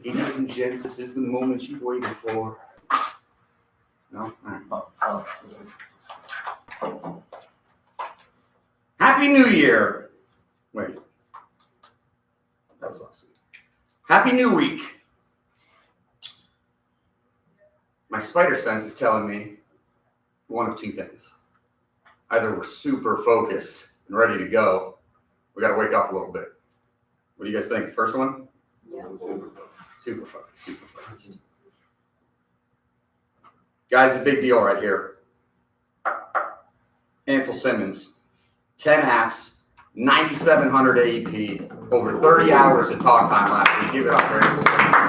Ladies and gents, this is the moment you've waited for. No? All right. Happy New Year. Wait. That was last week. Happy New Week. My spider sense is telling me one of two things. Either we're super focused and ready to go. We got to wake up a little bit. What do you guys think? First one? Yeah. Super focused. Guys, a big deal right here. Ansel Simmons, 10 apps, 9,700 AEP, over 30 hours of talk time last week. Give it up for Ansel Simmons.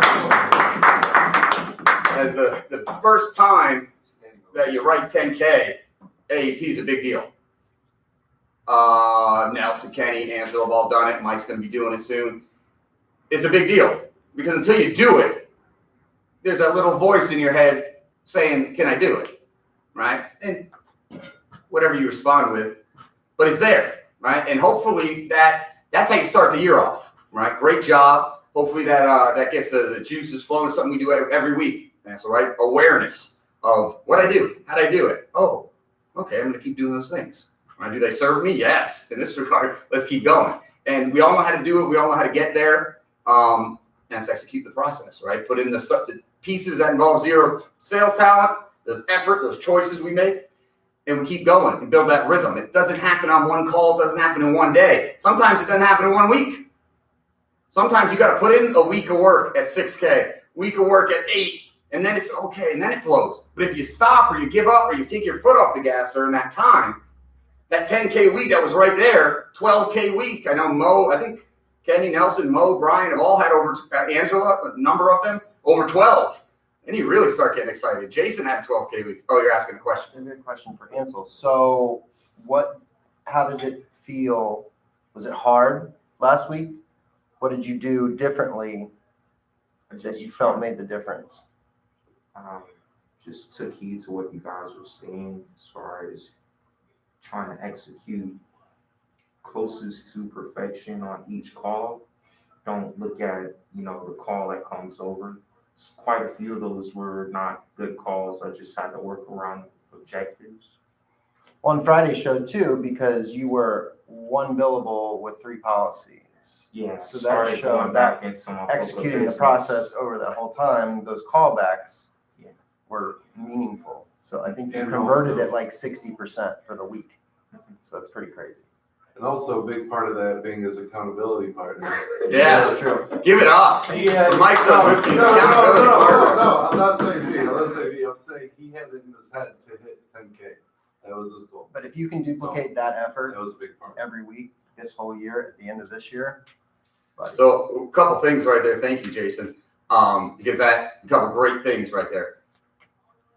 As the first time that you write 10K, AEP is a big deal. Nelson, Kenny, Angela have all done it. Mike's going to be doing it soon. It's a big deal because until you do it, there's that little voice in your head saying, can I do it? Right? And whatever you respond with, but it's there, right? And hopefully that's how you start the year off, right? Great job. Hopefully that gets the juices flowing. Something we do every week. That's all right. Awareness of what I do, how do I do it? Oh, okay, I'm going to keep doing those things. Right? Do they serve me? Yes. In this regard, let's keep going. And we all know how to do it. We all know how to get there. And let's execute the process, right? Put in the stuff, the pieces that involve zero sales talent, those effort, those choices we make, and we keep going and build that rhythm. It doesn't happen on one call. It doesn't happen in one day. Sometimes it doesn't happen in 1 week. Sometimes you got to put in a week of work at 6K, week of work at 8, and then it's okay, and then it flows. But if you stop or you give up or you take your foot off the gas during that time, that 10K week that was right there, 12K week. I know Mo, I think Kenny, Nelson, Mo, Brian have all had over, Angela, a number of them, over 12. And you really start getting excited. Jason had a 12K week. Oh, you're asking a question. A good question for Ansel. So how did it feel? Was it hard last week? What did you do differently that you felt made the difference? Just took heed to what you guys were saying as far as trying to execute closest to perfection on each call. Don't look at, the call that comes over. Quite a few of those were not good calls. I just had to work around objectives. On Friday showed too, because you were one billable with 3 policies. Yeah, so that showed that executing the process over that whole time, those callbacks were meaningful. So I think you converted it like 60% for the week. So that's pretty crazy. And also a big part of that being his accountability partner. Yeah, that's true. Give it up. Mike's no, accountability partner. No, I'm not saying me. I'm saying he had it in his head to hit 10K. That was his goal. But if you can duplicate that effort that was a big part. every week this whole year at the end of this year. So a couple things right there. Thank you, Jason. Because a couple great things right there.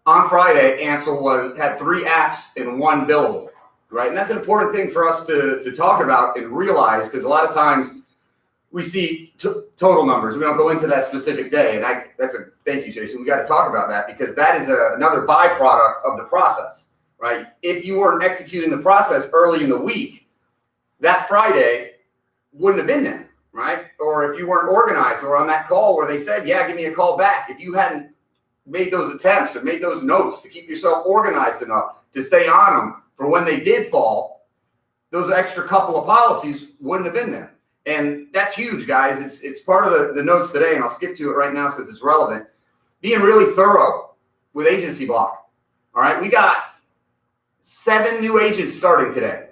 On Friday, Ansel had 3 apps and 1 billable, right? And that's an important thing for us to talk about and realize, because a lot of times we see total numbers. We don't go into that specific day. And thank you, Jason. We got to talk about that because that is another byproduct of the process, right? If you weren't executing the process early in the week, that Friday wouldn't have been there, right? Or if you weren't organized or on that call where they said, yeah, give me a call back. If you hadn't made those attempts or made those notes to keep yourself organized enough to stay on them for when they did fall, those extra couple of policies wouldn't have been there. And that's huge, guys. It's part of the notes today, and I'll skip to it right now since it's relevant. Being really thorough with agency block. All right, we got 7 new agents starting today,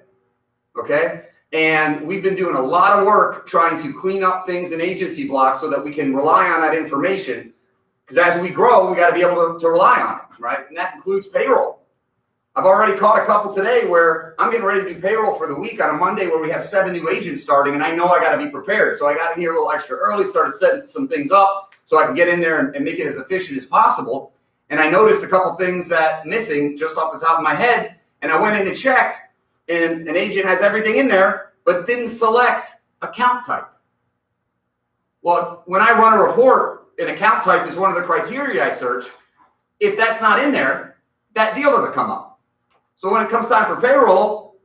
okay? And we've been doing a lot of work trying to clean up things in agency block so that we can rely on that information. Because as we grow, we got to be able to rely on it, right? And that includes payroll. I've already caught a couple today where I'm getting ready to do payroll for the week on a Monday where we have 7 new agents starting, and I know I got to be prepared. So I got in here a little extra early, started setting some things up so I can get in there and make it as efficient as possible. And I noticed a couple things that missing just off the top of my head, and I went in and checked, and an agent has everything in there, but didn't select account type. Well, when I run a report, an account type is one of the criteria I search. If that's not in there, that deal doesn't come up. So when it comes time for payroll,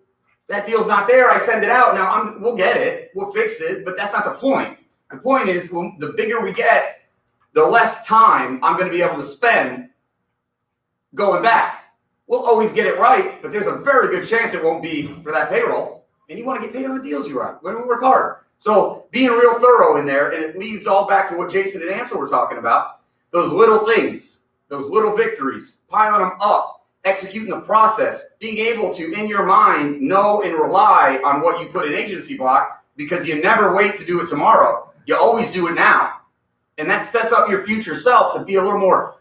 that deal's not there. I send it out. Now we'll get it. We'll fix it. But that's not the point. The point is the bigger we get, the less time I'm going to be able to spend going back. We'll always get it right, but there's a very good chance it won't be for that payroll. And you want to get paid on the deals you write. We're going to work hard. So being real thorough in there, and it leads all back to what Jason and Ansel were talking about. Those little things, those little victories, piling them up, executing the process, being able to, in your mind, know and rely on what you put in agency block, because you never wait to do it tomorrow. You always do it now. And that sets up your future self to be a little more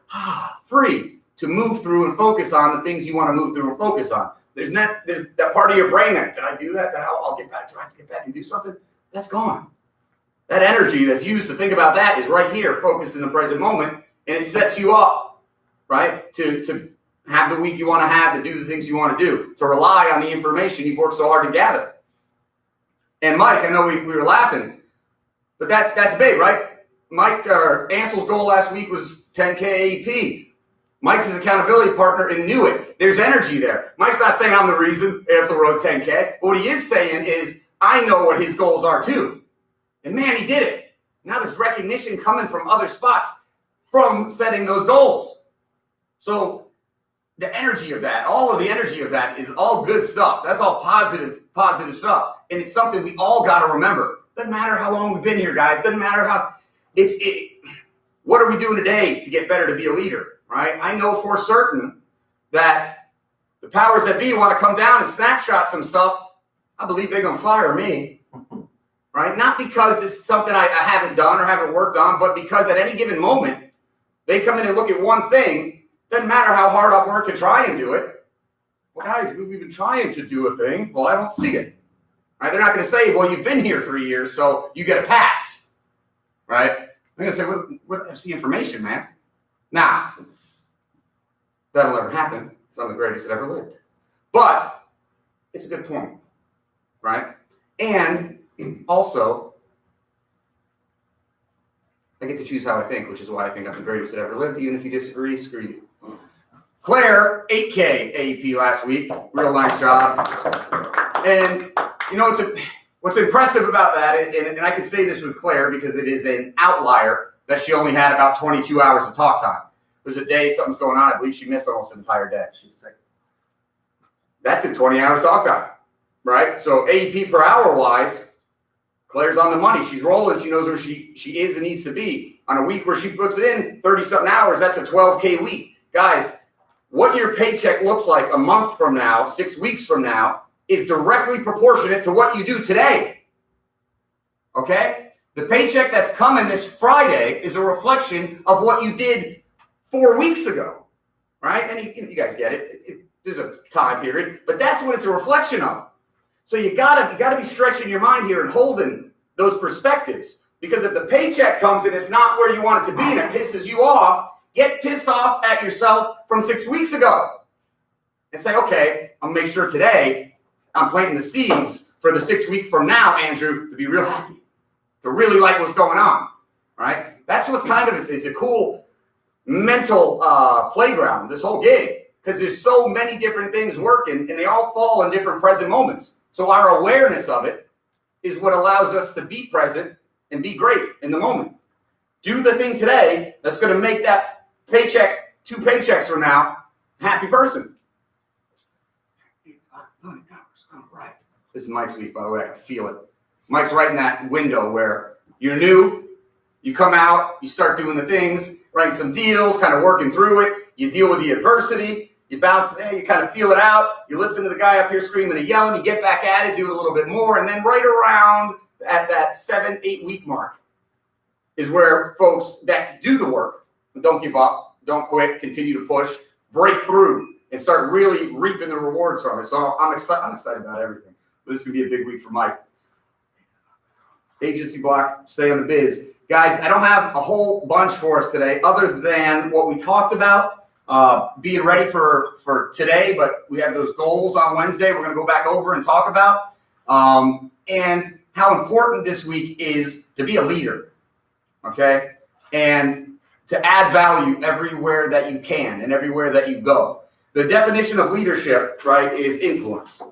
free to move through and focus on the things you want to move through and focus on. There's that part of your brain that, did I do that? I'll get back. Do I have to get back and do something? That's gone. That energy that's used to think about that is right here, focused in the present moment, and it sets you up, right, to have the week you want to have, to do the things you want to do, to rely on the information you've worked so hard to gather. And Mike, I know we were laughing, but that's big, right? Mike, Ansel's goal last week was 10K AEP. Mike's his accountability partner and knew it. There's energy there. Mike's not saying I'm the reason Ansel wrote 10K. But what he is saying is, I know what his goals are too. And man, he did it. Now there's recognition coming from other spots from setting those goals. So the energy of that, all of the energy of that is all good stuff. That's all positive stuff. And it's something we all got to remember. Doesn't matter how long we've been here, guys. Doesn't matter how what are we doing today to get better to be a leader? Right? I know for certain that the powers that be want to come down and snapshot some stuff. I believe they're going to fire me. Right? Not because it's something I haven't done or haven't worked on, but because at any given moment, they come in and look at one thing. Doesn't matter how hard I've worked to try and do it. Well, guys, we've been trying to do a thing. Well, I don't see it. Right? They're not going to say, well, you've been here 3 years, so you get a pass. Right? They're going to say, where's the information, man? Now, that'll never happen. It's one of the greatest that ever lived. But it's a good point, right? And also, I get to choose how I think, which is why I think I'm the greatest that ever lived. Even if you disagree, screw you. Claire, 8K AEP last week. Real nice job. And, you know, what's impressive about that, and I can say this with Claire because it is an outlier that she only had about 22 hours of talk time. There's a day something's going on. I believe she missed almost an entire day. She's sick. That's in 20 hours talk time, right? So AEP per hour wise, Claire's on the money. She's rolling. She knows where she is and needs to be. On a week where she puts in 30-something hours, that's a 12K week. Guys, what your paycheck looks like a month from now, 6 weeks from now, is directly proportionate to what you do today. Okay? The paycheck that's coming this Friday is a reflection of what you did 4 weeks ago, right? And you guys get it. There's a time period, but that's what it's a reflection of. So you gotta be stretching your mind here and holding those perspectives, because if the paycheck comes and it's not where you want it to be and it pisses you off, get pissed off at yourself from 6 weeks ago and say, okay, I'll make sure today I'm planting the seeds for the 6 week from now, Andrew, to be real happy, to really like what's going on, right? That's what's kind of, it's a cool mental playground, this whole gig, because there's so many different things working and they all fall in different present moments. So our awareness of it is what allows us to be present and be great in the moment. Do the thing today that's going to make that paycheck 2 paychecks from now a happy person. Right. This is Mike's week, by the way. I can feel it. Mike's right in that window where you're new, you come out, you start doing the things, writing some deals, kind of working through it. You deal with the adversity. You bounce it, you kind of feel it out. You listen to the guy up here screaming and yelling. You get back at it, do it a little bit more. And then right around at that 7-8 week mark is where folks that do the work, don't give up, don't quit, continue to push, break through, and start really reaping the rewards from it. So I'm excited about everything. But this could be a big week for Mike. Agency block, stay on the biz. Guys, I don't have a whole bunch for us today other than what we talked about. Being ready for today, but we have those goals on Wednesday we're going to go back over and talk about, and how important this week is to be a leader, okay, and to add value everywhere that you can and everywhere that you go. The definition of leadership, right, is influence.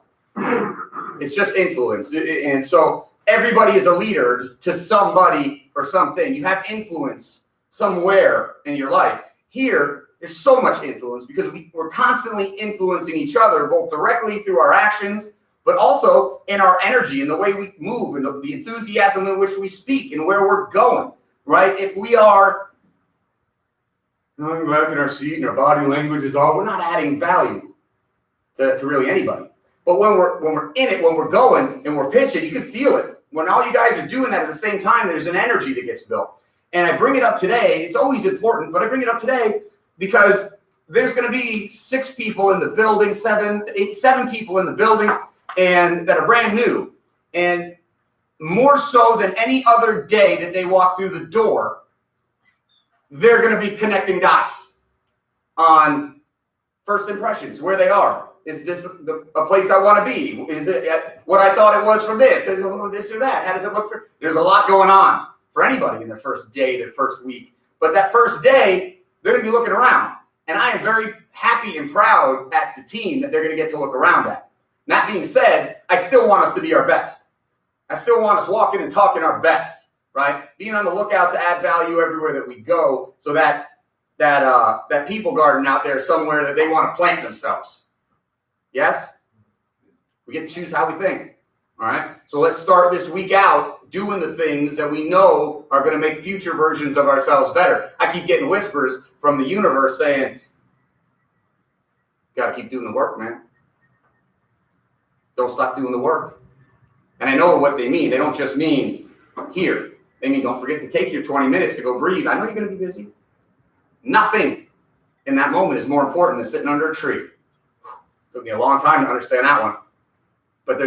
It's just influence, and so everybody is a leader to somebody or something. You have influence somewhere in your life. Here, there's so much influence because we're constantly influencing each other, both directly through our actions, but also in our energy and the way we move and the enthusiasm in which we speak and where we're going, right? If we are back in our seat and our body language is all, we're not adding value to really anybody. But when we're in it, when we're going and we're pitching, you can feel it. When all you guys are doing that at the same time, there's an energy that gets built. And I bring it up today. It's always important, but I bring it up today because there's going to be 6 people in the building, 7 people in the building, and that are brand new. And more so than any other day that they walk through the door, they're going to be connecting dots on first impressions, where they are. Is this a place I want to be? Is it what I thought it was from this? Is it this or that? How does it look for? There's a lot going on for anybody in their first day, their first week. But that first day, they're going to be looking around. And I am very happy and proud at the team that they're going to get to look around at. That being said, I still want us to be our best. I still want us walking and talking our best, right? Being on the lookout to add value everywhere that we go, so that people garden out there somewhere that they want to plant themselves. Yes? We get to choose how we think. All right? So let's start this week out doing the things that we know are going to make future versions of ourselves better. I keep getting whispers from the universe saying, got to keep doing the work, man. Don't stop doing the work. And I know what they mean. They don't just mean here. They mean don't forget to take your 20 minutes to go breathe. I know you're going to be busy. Nothing in that moment is more important than sitting under a tree. Took me a long time to understand that one. But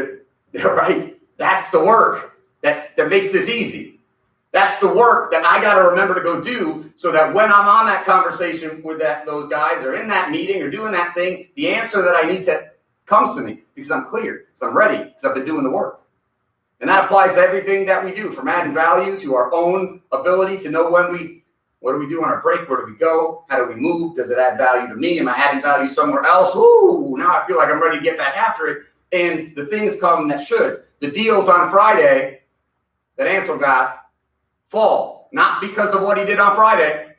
they're right. That's the work that makes this easy. That's the work that I got to remember to go do, so that when I'm on that conversation with those guys, or in that meeting or doing that thing, the answer that I need to comes to me because I'm clear, because I'm ready, because I've been doing the work. And that applies to everything that we do, from adding value to our own ability to know what do we do on our break? Where do we go? How do we move? Does it add value to me? Am I adding value somewhere else? Ooh, now I feel like I'm ready to get back after it. And the things come that should. The deals on Friday that Ansel got fall, not because of what he did on Friday,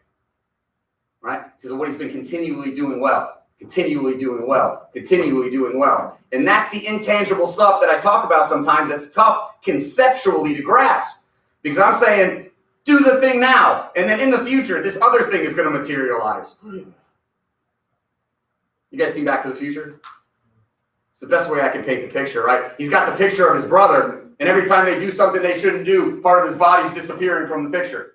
right? Because of what he's been continually doing well, continually doing well, continually doing well. And that's the intangible stuff that I talk about sometimes that's tough conceptually to grasp. Because I'm saying, do the thing now, and then in the future, this other thing is going to materialize. You guys seen Back to the Future? It's the best way I can paint the picture, right? He's got the picture of his brother, and every time they do something they shouldn't do, part of his body's disappearing from the picture.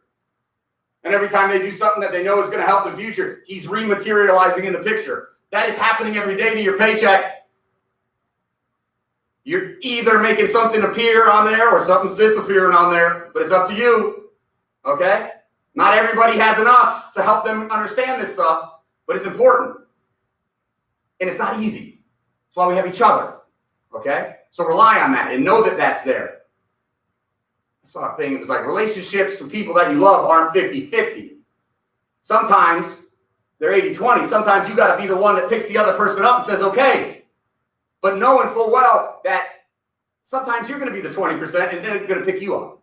And every time they do something that they know is going to help the future, he's rematerializing in the picture. That is happening every day to your paycheck. You're either making something appear on there or something's disappearing on there, but it's up to you. Okay? Not everybody has an us to help them understand this stuff, but it's important. And it's not easy. That's why we have each other. Okay? So rely on that and know that that's there. I saw a thing, it was like relationships with people that you love aren't 50-50. Sometimes they're 80-20. Sometimes you got to be the one that picks the other person up and says, okay. But knowing full well that sometimes you're going to be the 20% and they're going to pick you up.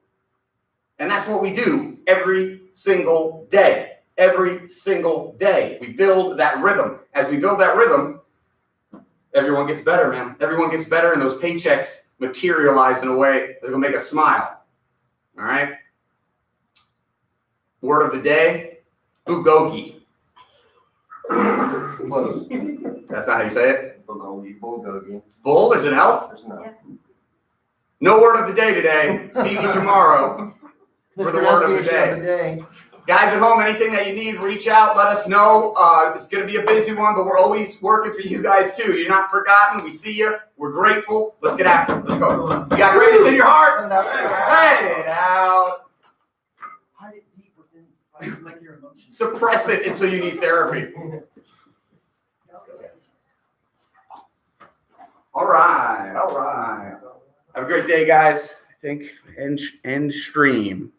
And that's what we do every single day. Every single day. We build that rhythm. As we build that rhythm, everyone gets better, man. Everyone gets better, and those paychecks materialize in a way that's going to make us smile. All right? Word of the day, bulgogi. Close. That's not how you say it? Bulgogi. Bull? There's an L? There's no. Yeah. No word of the day today. See you tomorrow for the word of the day. Guys at home, anything that you need, reach out, let us know. It's going to be a busy one, but we're always working for you guys too. You're not forgotten. We see you. We're grateful. Let's get after it. Let's go. You got greatness in your heart? Let it out. Hide it deep within, like your emotions. Suppress it until you need therapy. All right. Have a great day, guys. I think end stream.